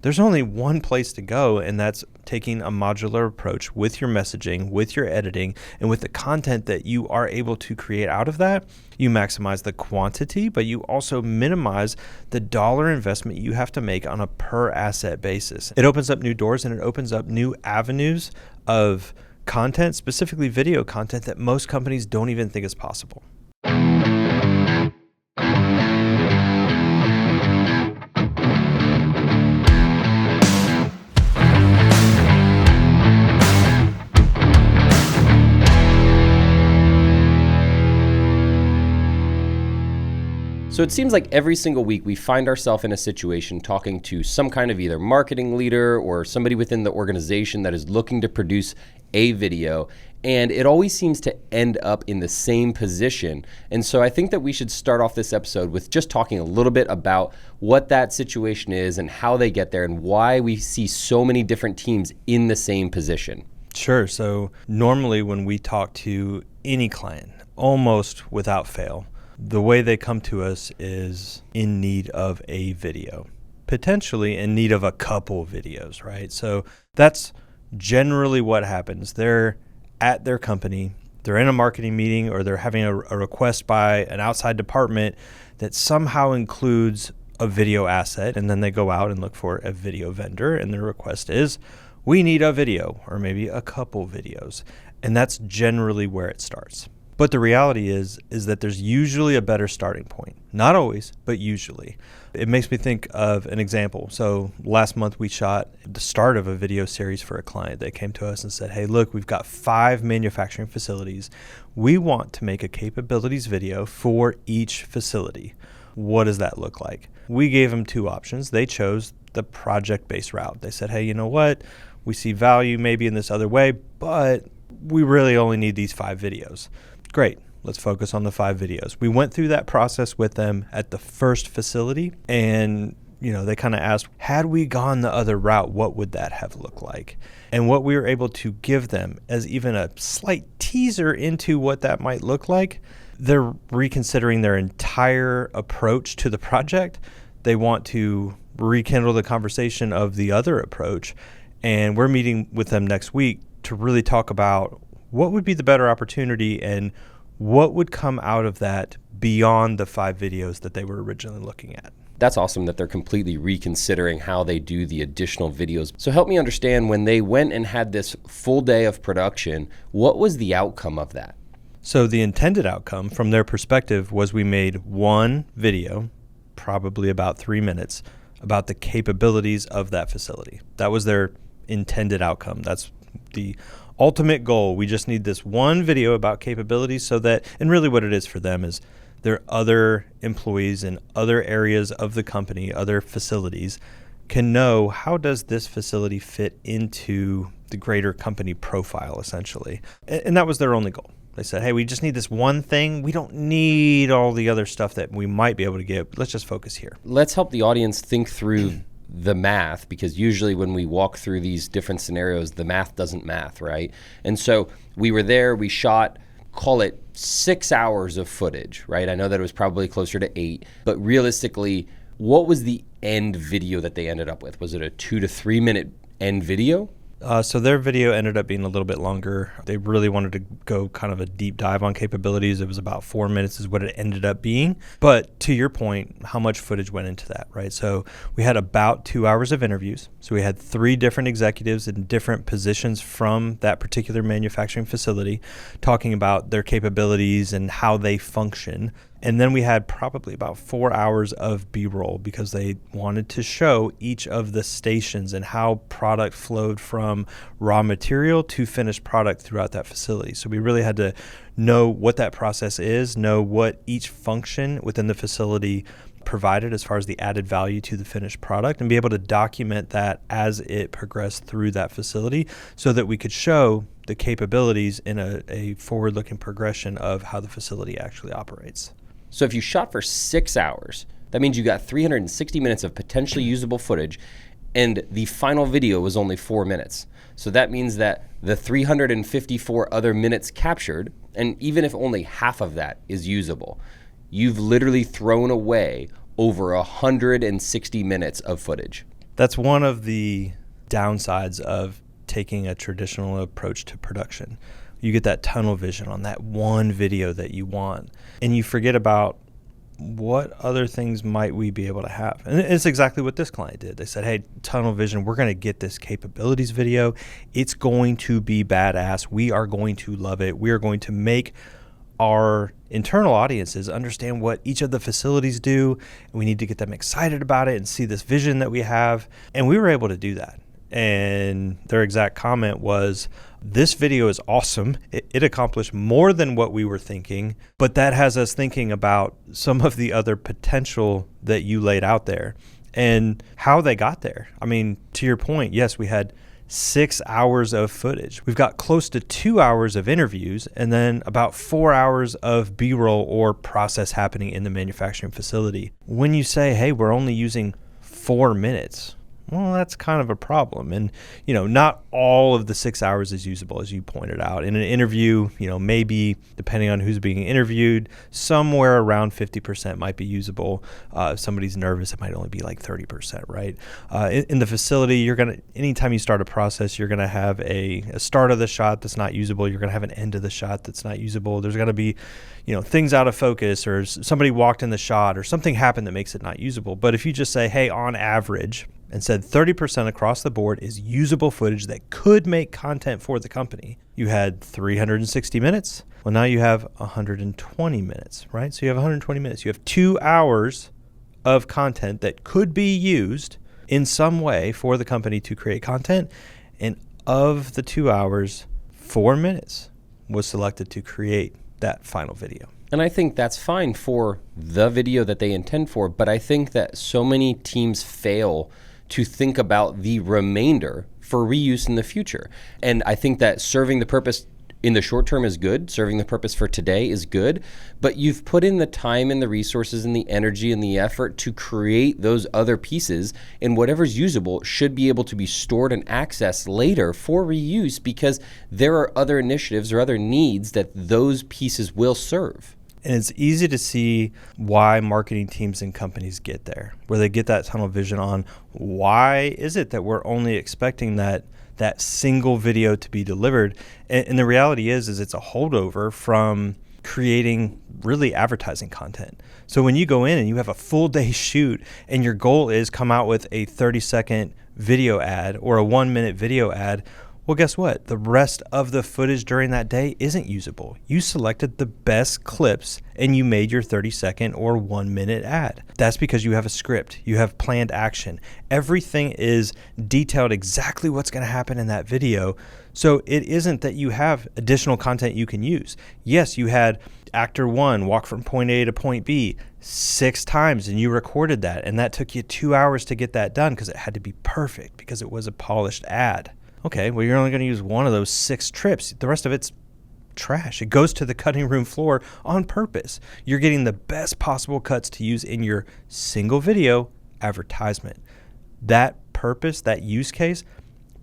there's only one place to go, and that's taking a modular approach with your messaging, with your editing, and with the content that you are able to create out of that. You maximize the quantity, but you also minimize the dollar investment you have to make on a per asset basis. It opens up new doors, and it opens up new avenues of content, specifically video content, that most companies don't even think is possible. So it seems like every single week we find ourselves in a situation talking to some kind of either marketing leader or somebody within the organization that is looking to produce a video, and it always seems to end up in the same position. And so I think that we should start off this episode with just talking a little bit about what that situation is and how they get there and why we see so many different teams in the same position. Sure. So normally when we talk to any client, almost without fail, the way they come to us is in need of a video, potentially in need of a couple videos, right? So that's generally what happens. They're at their company, they're in a marketing meeting, or they're having a request by an outside department that somehow includes a video asset, and then they go out and look for a video vendor, and their request is, we need a video, or maybe a couple videos. And that's generally where it starts. But the reality is that there's usually a better starting point. Not always, but usually. It makes me think of an example. So last month we shot the start of a video series for a client. They came to us and said, hey, look, we've got 5 manufacturing facilities. We want to make a capabilities video for each facility. What does that look like? We gave them 2 options. They chose the project-based route. They said, hey, you know what? We see value maybe in this other way, but we really only need these 5 videos. Great, let's focus on the 5 videos. We went through that process with them at the first facility, and they kind of asked, had we gone the other route, what would that have looked like? And what we were able to give them as even a slight teaser into what that might look like, they're reconsidering their entire approach to the project. They want to rekindle the conversation of the other approach, and we're meeting with them next week to really talk about what would be the better opportunity and what would come out of that beyond the 5 videos that they were originally looking at. That's awesome that they're completely reconsidering how they do the additional videos. So help me understand, when they went and had this full day of production, what was the outcome of that? So the intended outcome from their perspective was we made 1 video, probably about 3 minutes, about the capabilities of that facility. That was their intended outcome. That's the ultimate goal. We just need this 1 video about capabilities so that, and really what it is for them is their other employees in other areas of the company, other facilities, can know how does this facility fit into the greater company profile, essentially. And that was their only goal. They said, hey, we just need this 1 thing. We don't need all the other stuff that we might be able to get. Let's just focus here. Let's help the audience think through the math, because usually when we walk through these different scenarios, the math doesn't math, right? And so we were there, we shot, call it 6 hours of footage, right? I know that it was probably closer to 8, but realistically, what was the end video that they ended up with? Was it a 2 to 3 minute end video? So their video ended up being a little bit longer. They really wanted to go kind of a deep dive on capabilities. It was about 4 minutes is what it ended up being. But to your point, how much footage went into that, right? So we had about 2 hours of interviews. So we had 3 different executives in different positions from that particular manufacturing facility talking about their capabilities and how they function. And then we had probably about 4 hours of B-roll because they wanted to show each of the stations and how product flowed from raw material to finished product throughout that facility. So we really had to know what that process is, know what each function within the facility provided as far as the added value to the finished product, and be able to document that as it progressed through that facility so that we could show the capabilities in a forward-looking progression of how the facility actually operates. So if you shot for 6 hours, that means you got 360 minutes of potentially usable footage, and the final video was only 4 minutes. So that means that the 354 other minutes captured, and even if only half of that is usable, you've literally thrown away over 160 minutes of footage. That's one of the downsides of taking a traditional approach to production. You get that tunnel vision on that one video that you want, and you forget about what other things might we be able to have. And it's exactly what this client did. They said, hey, tunnel vision, we're going to get this capabilities video. It's going to be badass. We are going to love it. We are going to make our internal audiences understand what each of the facilities do. And we need to get them excited about it and see this vision that we have. And we were able to do that. And their exact comment was, this video is awesome. It accomplished more than what we were thinking, but that has us thinking about some of the other potential that you laid out there and how they got there. I mean, to your point, yes, we had 6 hours of footage. We've got close to 2 hours of interviews and then about 4 hours of B-roll or process happening in the manufacturing facility. When you say, hey, we're only using 4 minutes, well, that's kind of a problem. And, not all of the 6 hours is usable, as you pointed out. In an interview, maybe depending on who's being interviewed, somewhere around 50% might be usable. If somebody's nervous, it might only be like 30%, right? In the facility, anytime you start a process, you're going to have a start of the shot that's not usable. You're going to have an end of the shot that's not usable. There's going to be, things out of focus, or somebody walked in the shot, or something happened that makes it not usable. But if you just say, hey, on average, and said 30% across the board is usable footage that could make content for the company, you had 360 minutes. Well, now you have 120 minutes, right? So you have 120 minutes. You have 2 hours of content that could be used in some way for the company to create content. And of the 2 hours, 4 minutes was selected to create that final video. And I think that's fine for the video that they intend for, but I think that so many teams fail to think about the remainder for reuse in the future. And I think that serving the purpose in the short term is good, serving the purpose for today is good, but you've put in the time and the resources and the energy and the effort to create those other pieces, and whatever's usable should be able to be stored and accessed later for reuse, because there are other initiatives or other needs that those pieces will serve. And it's easy to see why marketing teams and companies get there, where they get that tunnel vision on why is it that we're only expecting that single video to be delivered. And the reality is it's a holdover from creating really advertising content. So when you go in and you have a full day shoot and your goal is come out with a 30-second video ad or a 1-minute video ad, well, guess what? The rest of the footage during that day isn't usable. You selected the best clips and you made your 30-second or 1-minute ad. That's because you have a script. You have planned action. Everything is detailed exactly what's going to happen in that video. So it isn't that you have additional content you can use. Yes, you had actor 1 walk from point A to point B 6 times and you recorded that. And that took you 2 hours to get that done because it had to be perfect because it was a polished ad. Okay, well, you're only going to use one of those 6 trips. The rest of it's trash. It goes to the cutting room floor on purpose. You're getting the best possible cuts to use in your single video advertisement. That purpose, that use case,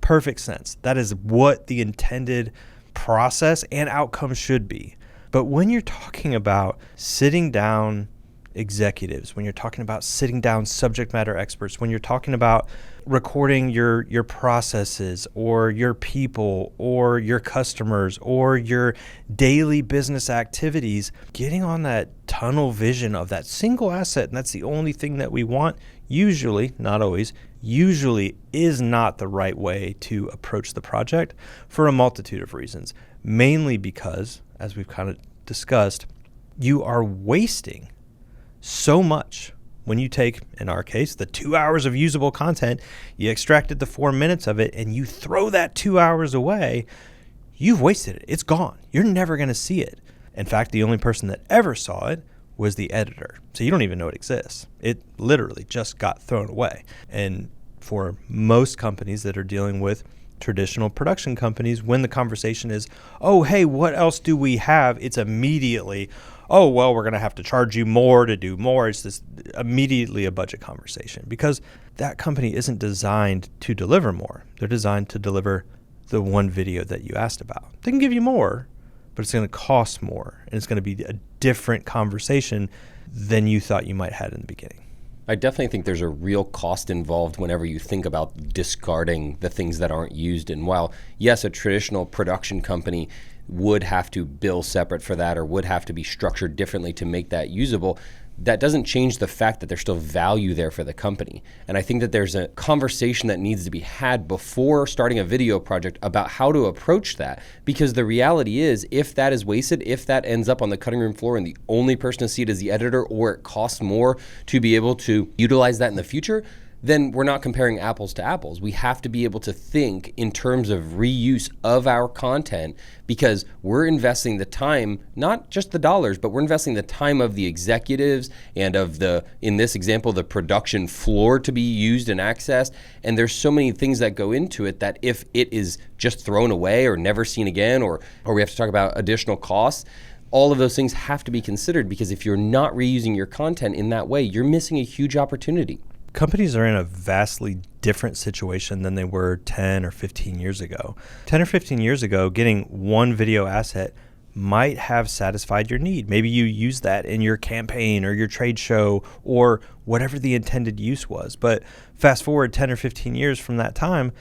perfect sense. That is what the intended process and outcome should be. But when you're talking about sitting down executives, when you're talking about sitting down subject matter experts, when you're talking about recording your processes or your people or your customers or your daily business activities, getting on that tunnel vision of that single asset, and that's the only thing that we want, usually, not always, usually is not the right way to approach the project for a multitude of reasons. Mainly because, as we've kind of discussed, you are wasting so much when you take, in our case, the 2 hours of usable content, you extracted the 4 minutes of it, and you throw that 2 hours away, you've wasted it. It's gone. You're never going to see it. In fact, the only person that ever saw it was the editor. So you don't even know it exists. It literally just got thrown away. And for most companies that are dealing with traditional production companies, when the conversation is, oh, hey, what else do we have? It's immediately, oh, well, we're going to have to charge you more to do more. It's this immediately a budget conversation because that company isn't designed to deliver more. They're designed to deliver the one video that you asked about. They can give you more, but it's going to cost more, and it's going to be a different conversation than you thought you might have in the beginning. I definitely think there's a real cost involved whenever you think about discarding the things that aren't used. And while, yes, a traditional production company would have to bill separate for that or would have to be structured differently to make that usable, that doesn't change the fact that there's still value there for the company. And I think that there's a conversation that needs to be had before starting a video project about how to approach that. Because the reality is, if that is wasted, if that ends up on the cutting room floor and the only person to see it is the editor, or it costs more to be able to utilize that in the future, then we're not comparing apples to apples. We have to be able to think in terms of reuse of our content, because we're investing the time, not just the dollars, but we're investing the time of the executives and of the, in this example, the production floor to be used and accessed. And there's so many things that go into it that if it is just thrown away or never seen again, or we have to talk about additional costs, all of those things have to be considered, because if you're not reusing your content in that way, you're missing a huge opportunity. Companies are in a vastly different situation than they were 10 or 15 years ago. 10 or 15 years ago, getting one video asset might have satisfied your need. Maybe you used that in your campaign or your trade show or whatever the intended use was. But fast forward 10 or 15 years from that time,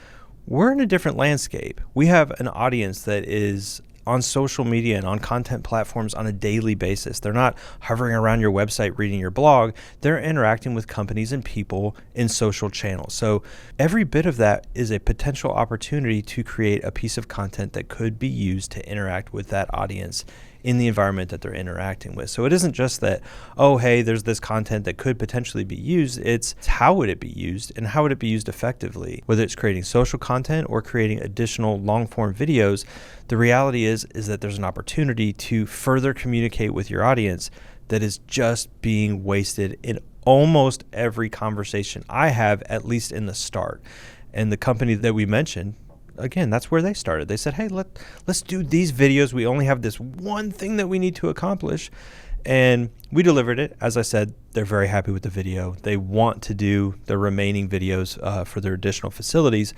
we're in a different landscape. We have an audience that is on social media and on content platforms on a daily basis. They're not hovering around your website reading your blog. They're interacting with companies and people in social channels. So every bit of that is a potential opportunity to create a piece of content that could be used to interact with that audience in the environment that they're interacting with. So it isn't just that, oh, hey, there's this content that could potentially be used. It's how would it be used and how would it be used effectively? Whether it's creating social content or creating additional long-form videos, the reality is that there's an opportunity to further communicate with your audience that is just being wasted in almost every conversation I have, at least in the start. And the company that we mentioned, again, that's where they started. They said, hey, let's do these videos. We only have this one thing that we need to accomplish. And we delivered it. As I said, they're very happy with the video. They want to do the remaining videos for their additional facilities.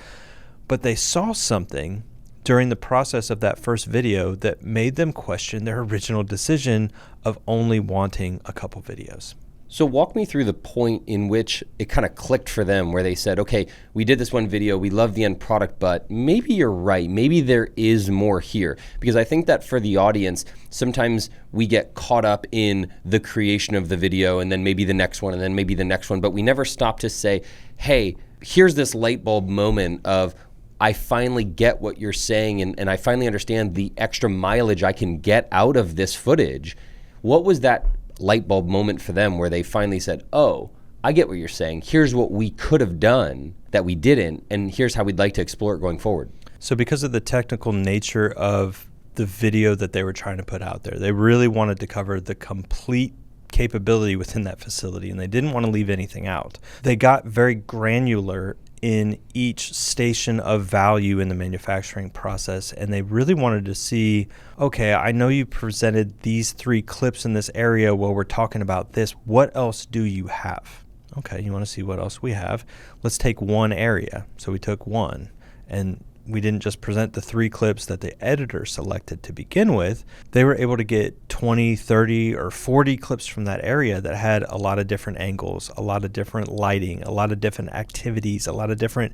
But they saw something during the process of that first video that made them question their original decision of only wanting a couple videos. So walk me through the point in which it kind of clicked for them, where they said, okay, we did this one video, we love the end product, but maybe you're right, maybe there is more here. Because I think that for the audience, sometimes we get caught up in the creation of the video and then maybe the next one and then maybe the next one, but we never stop to say, hey, here's this light bulb moment of, I finally get what you're saying and I finally understand the extra mileage I can get out of this footage. What was that light bulb moment for them where they finally said, oh, I get what you're saying. Here's what we could have done that we didn't, and here's how we'd like to explore it going forward? So because of the technical nature of the video that they were trying to put out there, they really wanted to cover the complete capability within that facility, and they didn't want to leave anything out. They got very granular in each station of value in the manufacturing process, and they really wanted to see, okay, I know you presented these 3 clips in this area while we're talking about this. What else do you have? Okay, you want to see what else we have? Let's take one area. So we took one, and we didn't just present the 3 clips that the editor selected to begin with. They were able to get 20, 30, or 40 clips from that area that had a lot of different angles, a lot of different lighting, a lot of different activities, a lot of different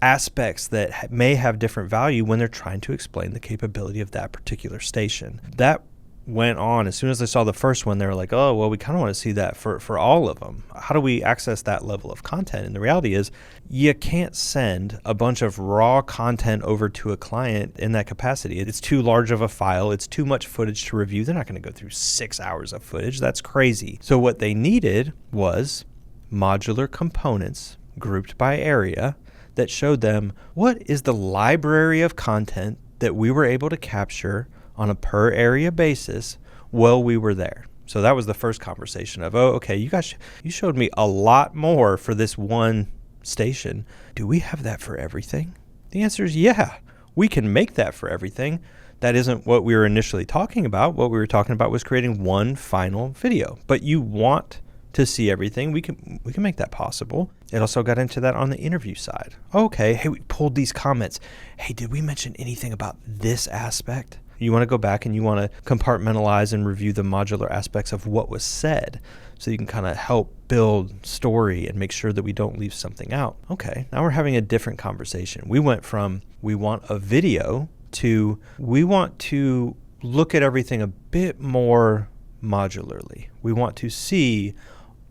aspects that may have different value when they're trying to explain the capability of that particular station. That went on. As soon as they saw the first one, they were like, oh, well, we kind of want to see that for all of them. How do we access that level of content? And the reality is you can't send a bunch of raw content over to a client in that capacity. It's too large of a file. It's too much footage to review. They're not going to go through 6 hours of footage. That's crazy. So what they needed was modular components grouped by area that showed them what is the library of content that we were able to capture on a per area basis while we were there. So that was the first conversation of, oh, okay, you showed me a lot more for this one station. Do we have that for everything? The answer is yeah, we can make that for everything. That isn't what we were initially talking about. What we were talking about was creating one final video. But you want to see everything. We can make that possible. It also got into that on the interview side. Okay, hey, we pulled these comments. Hey, did we mention anything about this aspect? You want to go back and you want to compartmentalize and review the modular aspects of what was said so you can kind of help build story and make sure that we don't leave something out. Okay, now we're having a different conversation. We went from we want a video to we want to look at everything a bit more modularly. We want to see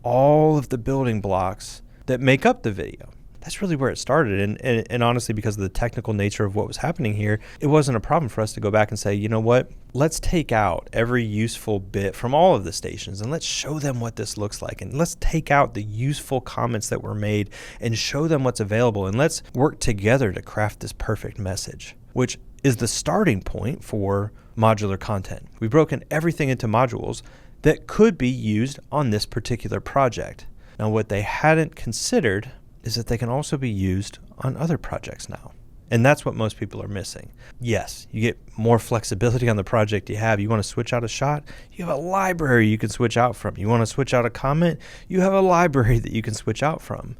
all of the building blocks that make up the video. That's really where it started. And honestly, because of the technical nature of what was happening here, it wasn't a problem for us to go back and say, you know what, let's take out every useful bit from all of the stations and let's show them what this looks like. And let's take out the useful comments that were made and show them what's available. And let's work together to craft this perfect message, which is the starting point for modular content. We've broken everything into modules that could be used on this particular project. Now, what they hadn't considered is that they can also be used on other projects now. And that's what most people are missing. Yes, you get more flexibility on the project you have. You want to switch out a shot, you have a library you can switch out from. You want to switch out a comment, you have a library that you can switch out from.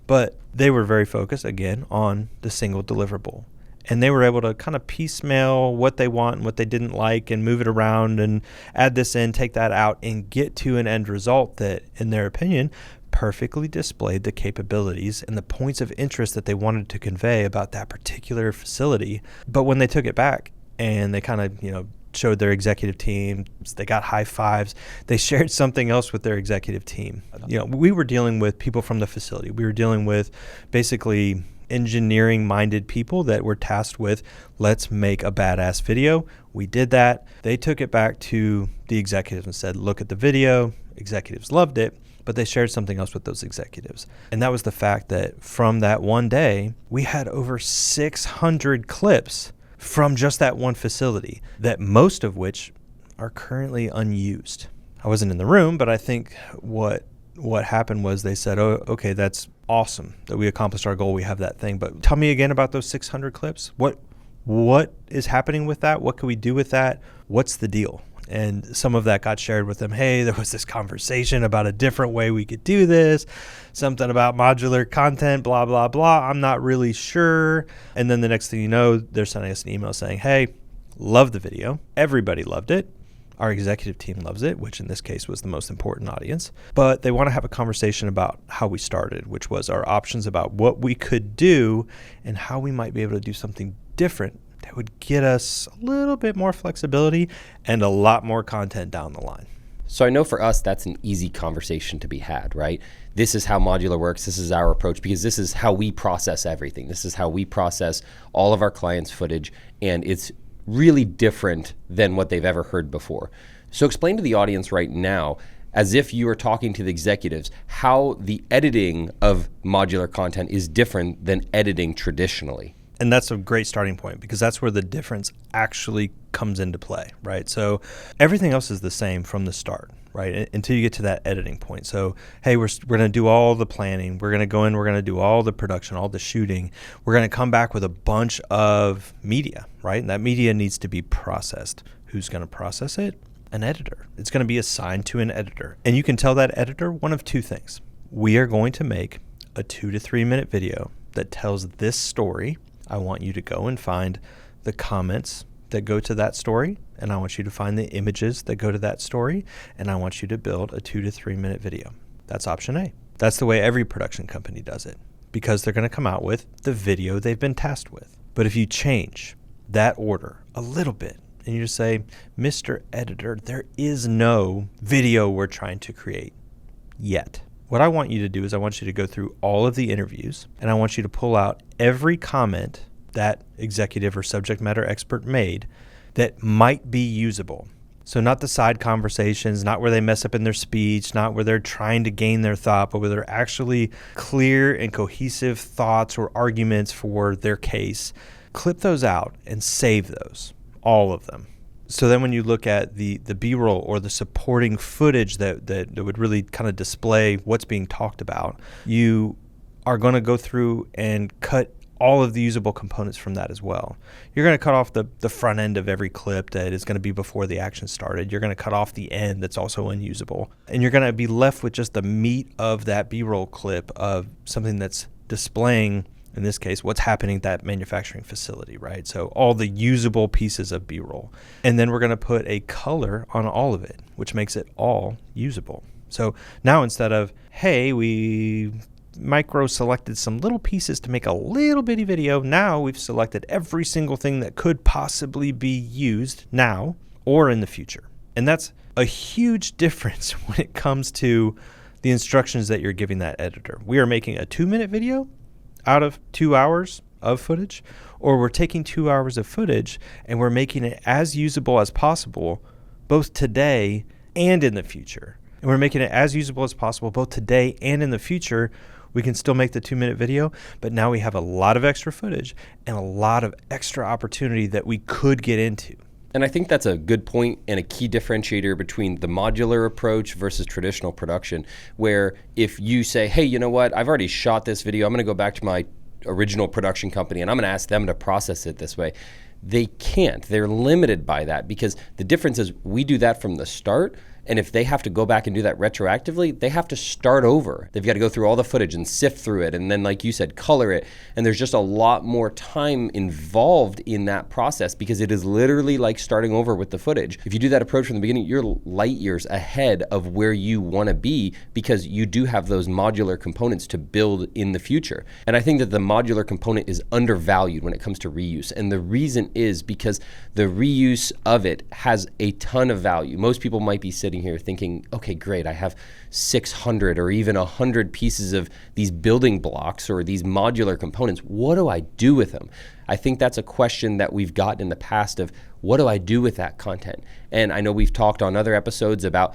But they were very focused, again, on the single deliverable. And they were able to kind of piecemeal what they want and what they didn't like and move it around and add this in, take that out, and get to an end result that, in their opinion, perfectly displayed the capabilities and the points of interest that they wanted to convey about that particular facility. But when they took it back and they kind of, showed their executive team, they got high fives, they shared something else with their executive team. We were dealing with people from the facility. We were dealing with basically engineering-minded people that were tasked with, let's make a badass video. We did that. They took it back to the executives and said, look at the video. Executives loved it, but they shared something else with those executives. And that was the fact that from that one day, we had over 600 clips from just that one facility, that most of which are currently unused. I wasn't in the room, but I think what happened was they said, oh, okay, that's awesome that we accomplished our goal. We have that thing. But tell me again about those 600 clips. What is happening with that? What can we do with that? What's the deal? And some of that got shared with them. Hey, there was this conversation about a different way we could do this, something about modular content, blah, blah, blah. I'm not really sure. And then the next thing you know, they're sending us an email saying, hey, love the video. Everybody loved it. Our executive team loves it, which in this case was the most important audience. But they want to have a conversation about how we started, which was our options about what we could do and how we might be able to do something different that would get us a little bit more flexibility and a lot more content down the line. So I know for us, that's an easy conversation to be had, right? This is how modular works. This is our approach because this is how we process everything. This is how we process all of our clients' footage, and it's really different than what they've ever heard before. So explain to the audience right now, as if you are talking to the executives, how the editing of modular content is different than editing traditionally. And that's a great starting point because that's where the difference actually comes into play, right? So everything else is the same from the start, right? Until you get to that editing point. So, hey, we're going to do all the planning. We're going to go in, we're going to do all the production, all the shooting. We're going to come back with a bunch of media, right? And that media needs to be processed. Who's going to process it? An editor. It's going to be assigned to an editor. And you can tell that editor one of two things. We are going to make a 2 to 3 minute video that tells this story. I want you to go and find the comments that go to that story, and I want you to find the images that go to that story, and I want you to build a 2 to 3 minute video. That's option A. That's the way every production company does it because they're going to come out with the video they've been tasked with. But if you change that order a little bit and you just say, Mr. Editor, there is no video we're trying to create yet. What I want you to do is I want you to go through all of the interviews and I want you to pull out every comment that executive or subject matter expert made that might be usable. So not the side conversations, not where they mess up in their speech, not where they're trying to gain their thought, but where they're actually clear and cohesive thoughts or arguments for their case. Clip those out and save those, all of them. So then when you look at the B-roll or the supporting footage that would really kind of display what's being talked about, you are going to go through and cut all of the usable components from that as well. You're going to cut off the front end of every clip that is going to be before the action started. You're going to cut off the end that's also unusable. And you're going to be left with just the meat of that B-roll clip of something that's displaying in this case, what's happening at that manufacturing facility, right? So all the usable pieces of B-roll. And then we're going to put a color on all of it, which makes it all usable. So now instead of, hey, we micro selected some little pieces to make a little bitty video, now we've selected every single thing that could possibly be used now or in the future. And that's a huge difference when it comes to the instructions that you're giving that editor. We are making a 2-minute video out of 2 hours of footage, or we're taking 2 hours of footage and we're making it as usable as possible, both today and in the future. And we're making it as usable as possible, both today and in the future. We can still make the 2-minute video, but now we have a lot of extra footage and a lot of extra opportunity that we could get into. And I think that's a good point and a key differentiator between the modular approach versus traditional production, where if you say, hey, you know what, I've already shot this video, I'm going to go back to my original production company and I'm going to ask them to process it this way. They can't. They're limited by that, because the difference is we do that from the start. And if they have to go back and do that retroactively, they have to start over. They've got to go through all the footage and sift through it. And then, like you said, color it. And there's just a lot more time involved in that process, because it is literally like starting over with the footage. If you do that approach from the beginning, you're light years ahead of where you want to be, because you do have those modular components to build in the future. And I think that the modular component is undervalued when it comes to reuse. And the reason is because the reuse of it has a ton of value. Most people might be sitting here thinking, okay, great, I have 600 or even 100 pieces of these building blocks or these modular components. What do I do with them? I think that's a question that we've gotten in the past of, what do I do with that content? And I know we've talked on other episodes about,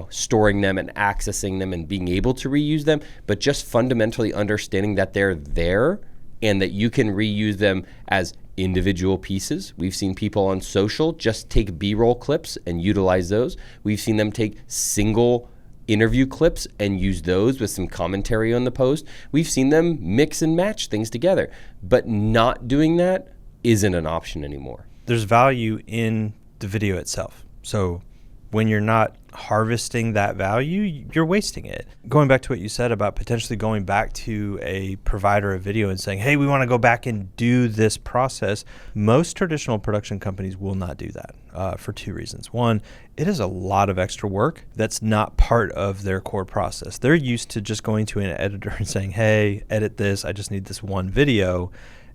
storing them and accessing them and being able to reuse them, but just fundamentally understanding that they're there and that you can reuse them as individual pieces. We've seen people on social just take B-roll clips and utilize those. We've seen them take single interview clips and use those with some commentary on the post. We've seen them mix and match things together, but not doing that isn't an option anymore. There's value in the video itself. So when you're not harvesting that value, you're wasting it. Going back to what you said about potentially going back to a provider of video and saying, hey, we want to go back and do this process. Most traditional production companies will not do that for 2 reasons. One, it is a lot of extra work that's not part of their core process. They're used to just going to an editor and saying, hey, edit this, I just need this one video,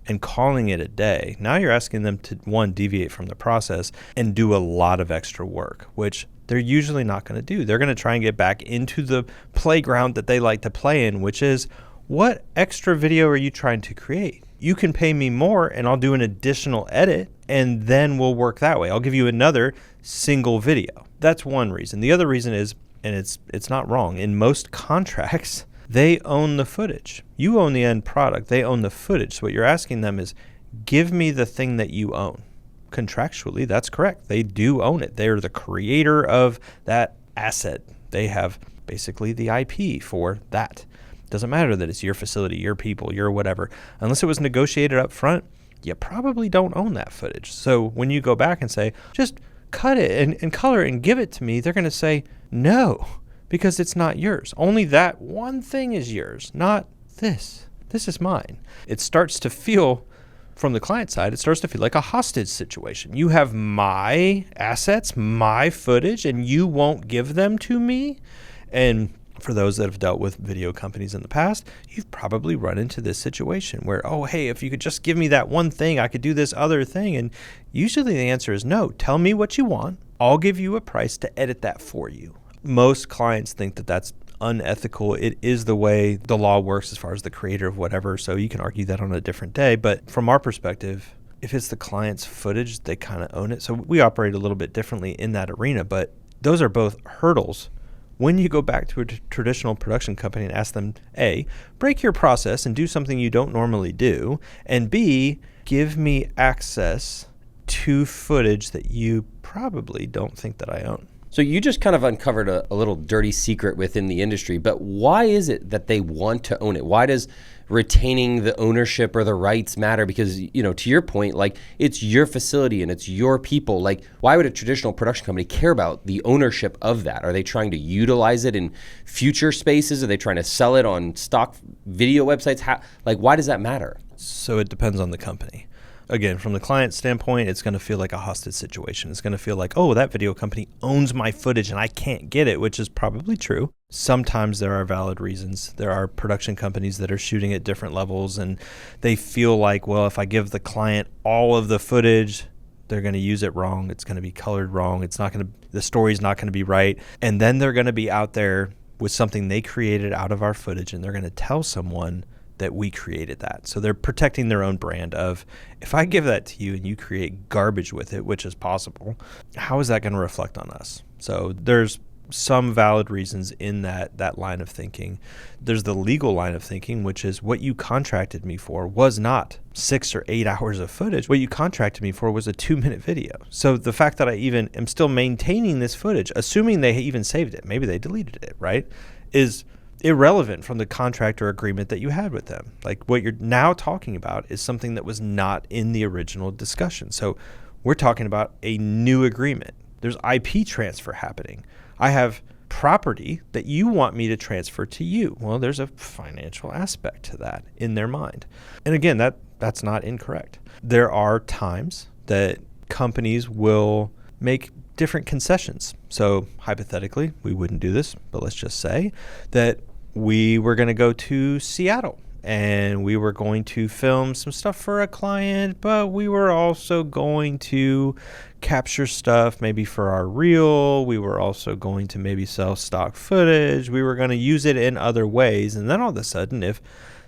and calling it a day. Now you're asking them to, one, deviate from the process and do a lot of extra work, which they're usually not going to do. They're going to try and get back into the playground that they like to play in, which is, what extra video are you trying to create? You can pay me more and I'll do an additional edit and then we'll work that way. I'll give you another single video. That's one reason. The other reason is, and it's not wrong, in most contracts, they own the footage. You own the end product. They own the footage. So what you're asking them is, give me the thing that you own. Contractually, that's correct. They do own it. They're the creator of that asset. They have basically the IP for that. Doesn't matter that it's your facility, your people, your whatever. Unless it was negotiated up front, you probably don't own that footage. So when you go back and say, just cut it and color it and give it to me, they're going to say no, because it's not yours. Only that one thing is yours, not this. This is mine. It starts to feel, from the client side, it starts to feel like a hostage situation. You have my assets, my footage, and you won't give them to me. And for those that have dealt with video companies in the past, you've probably run into this situation where, oh, hey, if you could just give me that one thing, I could do this other thing. And usually the answer is no. Tell me what you want. I'll give you a price to edit that for you. Most clients think that that's unethical. It is the way the law works as far as the creator of whatever, so you can argue that on a different day. But from our perspective, if it's the client's footage, they kind of own it. So we operate a little bit differently in that arena, but those are both hurdles. When you go back to a traditional production company and ask them, A, break your process and do something you don't normally do, and B, give me access to footage that you probably don't think that I own. So you just kind of uncovered a little dirty secret within the industry, but why is it that they want to own it? Why does retaining the ownership or the rights matter? Because, to your point, like, it's your facility and it's your people. Like, why would a traditional production company care about the ownership of that? Are they trying to utilize it in future spaces? Are they trying to sell it on stock video websites? Why does that matter? So it depends on the company. Again, from the client standpoint, it's going to feel like a hostage situation. It's going to feel like, oh, that video company owns my footage and I can't get it, which is probably true. Sometimes there are valid reasons. There are production companies that are shooting at different levels and they feel like, well, if I give the client all of the footage, they're going to use it wrong. It's going to be colored wrong. The story's not going to be right. And then they're going to be out there with something they created out of our footage and they're going to tell someone that we created that. So they're protecting their own brand of, if I give that to you and you create garbage with it, which is possible, how is that going to reflect on us? So there's some valid reasons in that line of thinking. There's the legal line of thinking, which is what you contracted me for was not 6 or 8 hours of footage. What you contracted me for was a 2-minute video. So the fact that I even am still maintaining this footage, assuming they even saved it, maybe they deleted it, right, is irrelevant from the contract or agreement that you had with them. Like what you're now talking about is something that was not in the original discussion. So we're talking about a new agreement. There's IP transfer happening. I have property that you want me to transfer to you. Well, there's a financial aspect to that in their mind. And again, that's not incorrect. There are times that companies will make different concessions. So hypothetically, we wouldn't do this, but let's just say that we were going to go to Seattle and we were going to film some stuff for a client, but we were also going to capture stuff maybe for our reel. We were also going to maybe sell stock footage. We were going to use it in other ways. And then all of a sudden, if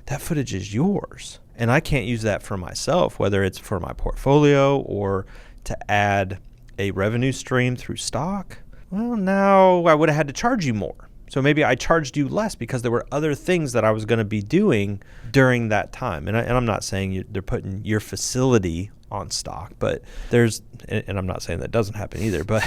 that footage is yours and I can't use that for myself, whether it's for my portfolio or to add a revenue stream through stock, well, now I would have had to charge you more. So maybe I charged you less because there were other things that I was going to be doing during that time. And I'm not saying they're putting your facility on stock, but and I'm not saying that doesn't happen either, but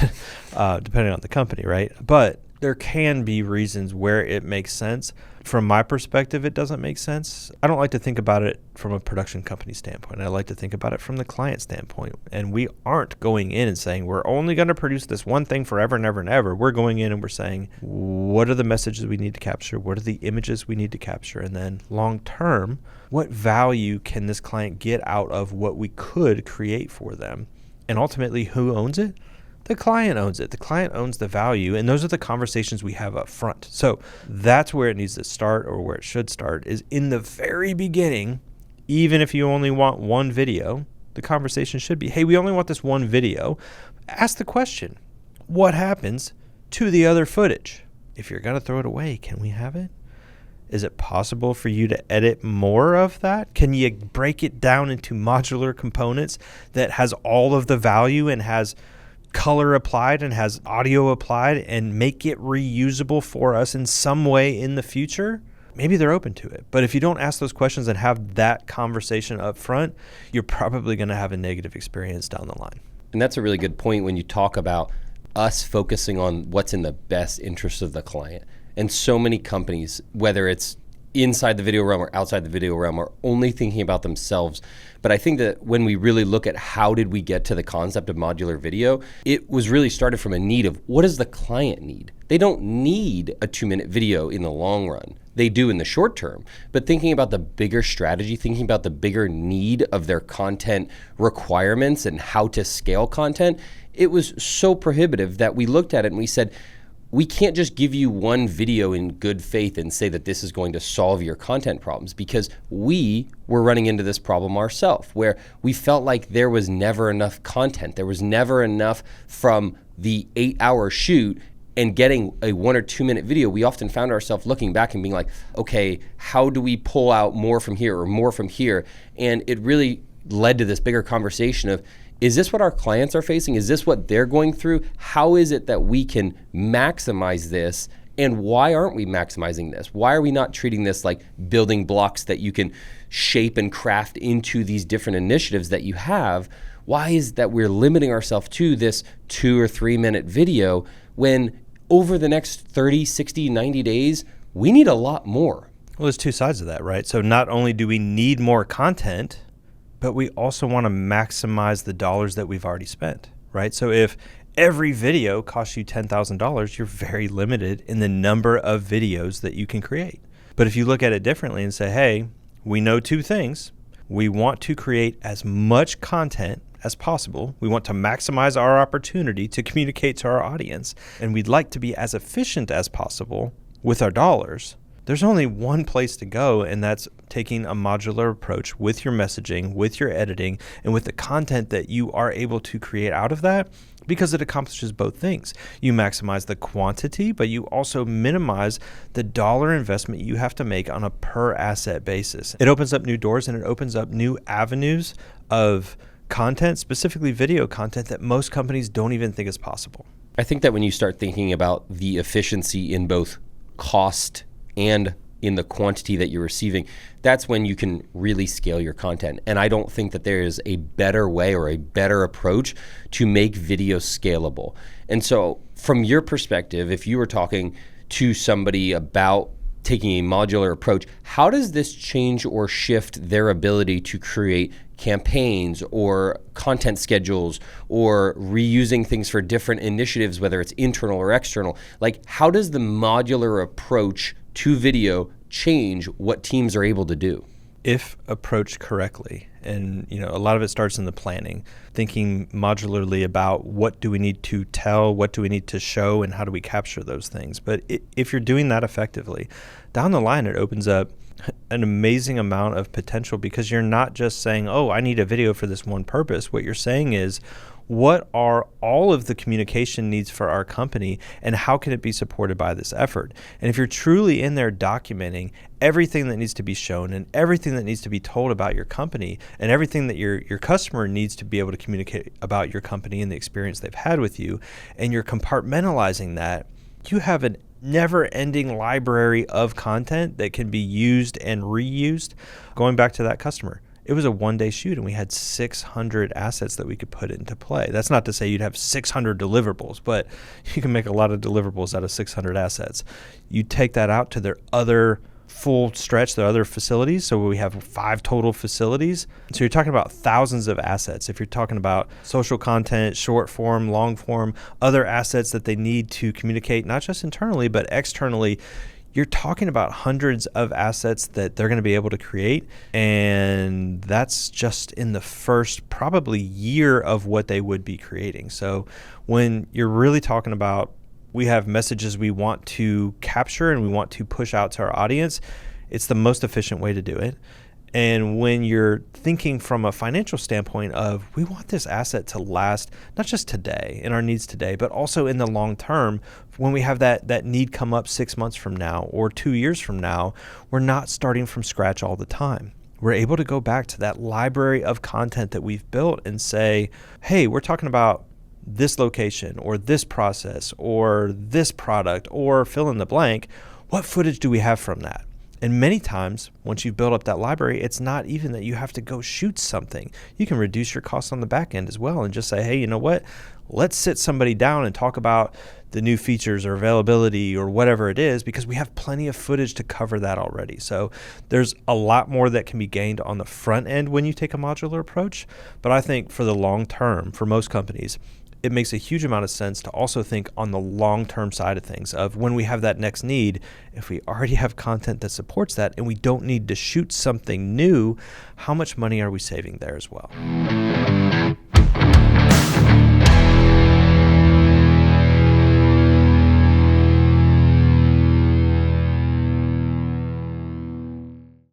depending on the company, right? But there can be reasons where it makes sense. From my perspective, it doesn't make sense. I don't like to think about it from a production company standpoint. I like to think about it from the client standpoint. And we aren't going in and saying, we're only going to produce this one thing forever and ever and ever. We're going in and we're saying, what are the messages we need to capture? What are the images we need to capture? And then long term, what value can this client get out of what we could create for them? And ultimately, who owns it? The client owns it. The client owns the value, and those are the conversations we have up front. So that's where it needs to start, or where it should start, is in the very beginning. Even if you only want one video, the conversation should be, hey, we only want this one video. Ask the question, what happens to the other footage? If you're going to throw it away, can we have it? Is it possible for you to edit more of that? Can you break it down into modular components that has all of the value and has color applied and has audio applied and make it reusable for us in some way in the future? Maybe they're open to it. But if you don't ask those questions and have that conversation up front, you're probably going to have a negative experience down the line. And that's a really good point when you talk about us focusing on what's in the best interest of the client. And so many companies, whether it's inside the video realm or outside the video realm, are only thinking about themselves. But I think that when we really look at how did we get to the concept of modular video, it was really started from a need of, what does the client need? They don't need a 2-minute video in the long run. They do in the short term. But thinking about the bigger strategy, thinking about the bigger need of their content requirements and how to scale content, it was so prohibitive that we looked at it and we said, we can't just give you one video in good faith and say that this is going to solve your content problems, because we were running into this problem ourselves, where we felt like there was never enough content. There was never enough from the 8-hour shoot and getting a 1 or 2 minute video. We often found ourselves looking back and being like, okay, how do we pull out more from here or more from here? And it really led to this bigger conversation of, is this what our clients are facing? Is this what they're going through? How is it that we can maximize this? And why aren't we maximizing this? Why are we not treating this like building blocks that you can shape and craft into these different initiatives that you have? Why is it that we're limiting ourselves to this 2 or 3 minute video when over the next 30, 60, 90 days, we need a lot more? Well, there's two sides of that, right? So not only do we need more content, but we also want to maximize the dollars that we've already spent, right? So if every video costs you $10,000, you're very limited in the number of videos that you can create. But if you look at it differently and say, hey, we know two things. We want to create as much content as possible. We want to maximize our opportunity to communicate to our audience, and we'd like to be as efficient as possible with our dollars. There's only one place to go, and that's taking a modular approach with your messaging, with your editing, and with the content that you are able to create out of that, because it accomplishes both things. You maximize the quantity, but you also minimize the dollar investment you have to make on a per asset basis. It opens up new doors, and it opens up new avenues of content, specifically video content, that most companies don't even think is possible. I think that when you start thinking about the efficiency in both cost and in the quantity that you're receiving, that's when you can really scale your content. And I don't think that there is a better way or a better approach to make video scalable. And so from your perspective, if you were talking to somebody about taking a modular approach, how does this change or shift their ability to create campaigns or content schedules or reusing things for different initiatives, whether it's internal or external? Like, how does the modular approach to video change what teams are able to do? If approached correctly, and a lot of it starts in the planning, thinking modularly about what do we need to tell, what do we need to show, and how do we capture those things. But if you're doing that effectively, down the line it opens up an amazing amount of potential, because you're not just saying, oh, I need a video for this one purpose. What you're saying is, what are all of the communication needs for our company, and how can it be supported by this effort? And if you're truly in there documenting everything that needs to be shown and everything that needs to be told about your company and everything that your customer needs to be able to communicate about your company and the experience they've had with you, and you're compartmentalizing that, you have a never-ending library of content that can be used and reused. Going back to that customer, it was a one-day shoot, and we had 600 assets that we could put into play. That's not to say you'd have 600 deliverables, but you can make a lot of deliverables out of 600 assets. You take that out to their other full stretch, their other facilities. So we have 5 total facilities. So you're talking about thousands of assets. If you're talking about social content, short form, long form, other assets that they need to communicate, not just internally, but externally, you're talking about hundreds of assets that they're going to be able to create. And that's just in the first probably year of what they would be creating. So when you're really talking about, we have messages we want to capture and we want to push out to our audience, it's the most efficient way to do it. And when you're thinking from a financial standpoint of, we want this asset to last not just today in our needs today, but also in the long term, when we have that need come up 6 months from now or 2 years from now, we're not starting from scratch all the time. We're able to go back to that library of content that we've built and say, hey, we're talking about this location or this process or this product or fill in the blank. What footage do we have from that? And many times, once you've built up that library, it's not even that you have to go shoot something. You can reduce your costs on the back end as well and just say, hey, you know what? Let's sit somebody down and talk about the new features or availability or whatever it is, because we have plenty of footage to cover that already. So there's a lot more that can be gained on the front end when you take a modular approach. But I think for the long term, for most companies, it makes a huge amount of sense to also think on the long-term side of things, of when we have that next need, if we already have content that supports that and we don't need to shoot something new, how much money are we saving there as well?